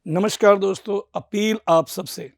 नमस्कार दोस्तों, अपील आप सबसे,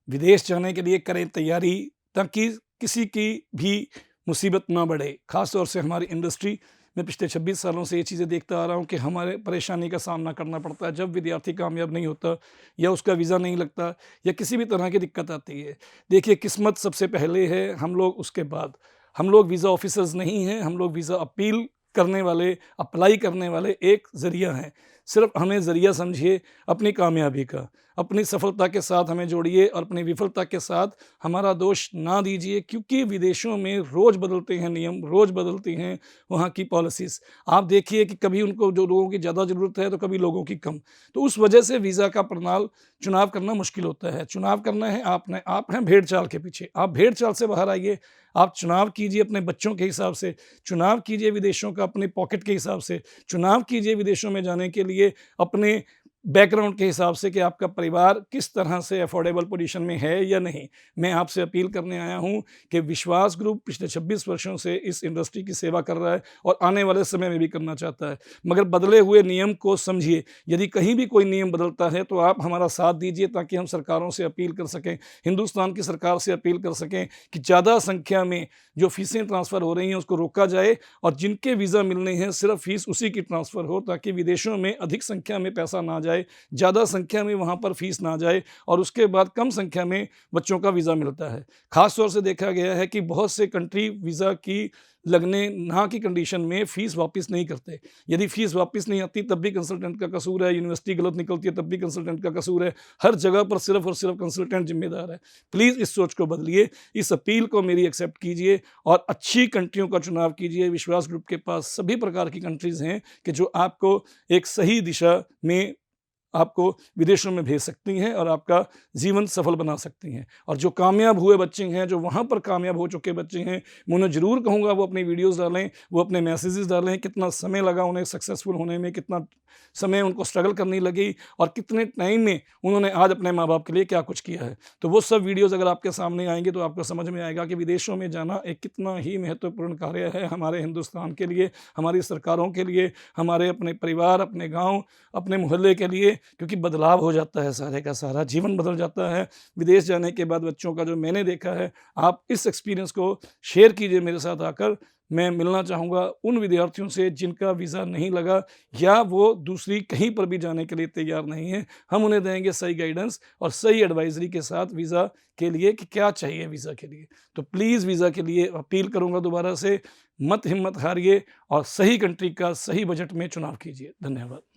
विदेश जाने के लिए करें तैयारी ताकि किसी की भी मुसीबत ना बढ़े। ख़ास तौर से हमारी इंडस्ट्री में पिछले 26 सालों से ये चीज़ें देखता आ रहा हूँ कि हमारे परेशानी का सामना करना पड़ता है जब विद्यार्थी कामयाब नहीं होता या उसका वीज़ा नहीं लगता या किसी भी तरह की दिक्कत आती है। देखिए, किस्मत सबसे पहले है, हम लोग उसके बाद। हम लोग वीज़ा ऑफ़िसर्स नहीं हैं, हम लोग वीज़ा अपील करने वाले, अप्लाई करने वाले एक ज़रिया हैं। सिर्फ़ हमें ज़रिया समझिए अपनी कामयाबी का। अपनी सफलता के साथ हमें जोड़िए और अपनी विफलता के साथ हमारा दोष ना दीजिए, क्योंकि विदेशों में रोज़ बदलते हैं नियम, रोज़ बदलती हैं वहाँ की पॉलिसीज़। आप देखिए कि कभी उनको जो लोगों की ज़्यादा ज़रूरत है तो कभी लोगों की कम। तो उस वजह से वीज़ा का प्रणाल चुनाव करना मुश्किल होता है। चुनाव करना है आपने, आप हैं भेड़-चाल के पीछे। आप भेड़-चाल से बाहर आइए, आप चुनाव कीजिए अपने बच्चों के हिसाब से, चुनाव कीजिए विदेशों का अपने पॉकेट के हिसाब से, चुनाव कीजिए विदेशों में जाने के लिए अपने बैकग्राउंड के हिसाब से कि आपका परिवार किस तरह से अफोर्डेबल पोजीशन में है या नहीं। मैं आपसे अपील करने आया हूँ कि विश्वास ग्रुप पिछले 26 वर्षों से इस इंडस्ट्री की सेवा कर रहा है और आने वाले समय में भी करना चाहता है। मगर बदले हुए नियम को समझिए। यदि कहीं भी कोई नियम बदलता है तो आप हमारा साथ दीजिए ताकि हम सरकारों से अपील कर सकें, हिंदुस्तान की सरकार से अपील कर सकें कि ज़्यादा संख्या में जो फ़ीसें ट्रांसफ़र हो रही हैं उसको रोका जाए और जिनके वीज़ा मिलने हैं सिर्फ़ फ़ीस उसी की ट्रांसफ़र हो, ताकि विदेशों में अधिक संख्या में पैसा ना जाए, ज़्यादा संख्या में वहाँ पर फ़ीस ना जाए और उसके बाद कम संख्या में बच्चों का वीज़ा मिलता है। ख़ास तौर से देखा गया है कि बहुत से कंट्री वीज़ा की लगने ना की कंडीशन में फ़ीस वापस नहीं करते। यदि फ़ीस वापस नहीं आती तब भी कंसल्टेंट का कसूर है, यूनिवर्सिटी गलत निकलती है तब भी कंसल्टेंट का कसूर है। हर जगह पर सिर्फ़ और सिर्फ़ कंसल्टेंट ज़िम्मेदार है। प्लीज़ इस सोच को बदलिए, इस अपील को मेरी एक्सेप्ट कीजिए और अच्छी कंट्रियों का चुनाव कीजिए। विश्वास ग्रुप के पास सभी प्रकार की कंट्रीज़ हैं कि जो आपको एक सही दिशा में आपको विदेशों में भेज सकती हैं और आपका जीवन सफल बना सकती हैं। और जो कामयाब हुए बच्चे हैं, जो वहाँ पर कामयाब हो चुके बच्चे हैं, मैं उन्हें ज़रूर कहूँगा वो अपनी वीडियोज़ डालें, वो अपने मैसेजेस डालें, कितना समय लगा उन्हें सक्सेसफुल होने में, कितना समय उनको स्ट्रगल करनी लगी और कितने टाइम में उन्होंने आज अपने माँ-बाप के लिए क्या कुछ किया है। तो वो सब वीडियोज़ अगर आपके सामने आएँगे तो आपको समझ में आएगा कि विदेशों में जाना एक कितना ही महत्वपूर्ण कार्य है हमारे हिंदुस्तान के लिए, हमारी सरकारों के लिए, हमारे अपने परिवार, अपने गाँव, अपने मोहल्ले के लिए, क्योंकि बदलाव हो जाता है सारे का सारा, जीवन बदल जाता है। विदेश जाने के बाद बच्चों का जो मैंने देखा है, आप इस एक्सपीरियंस को शेयर कीजिए मेरे साथ आकर। मैं मिलना चाहूँगा उन विद्यार्थियों से जिनका वीज़ा नहीं लगा या वो दूसरी कहीं पर भी जाने के लिए तैयार नहीं हैं। हम उन्हें देंगे सही गाइडेंस और सही एडवाइज़री के साथ वीज़ा के लिए कि क्या चाहिए वीज़ा के लिए। तो प्लीज़ वीज़ा के लिए अपील करूँगा दोबारा से, मत हिम्मत हारिए और सही कंट्री का सही बजट में चुनाव कीजिए। धन्यवाद।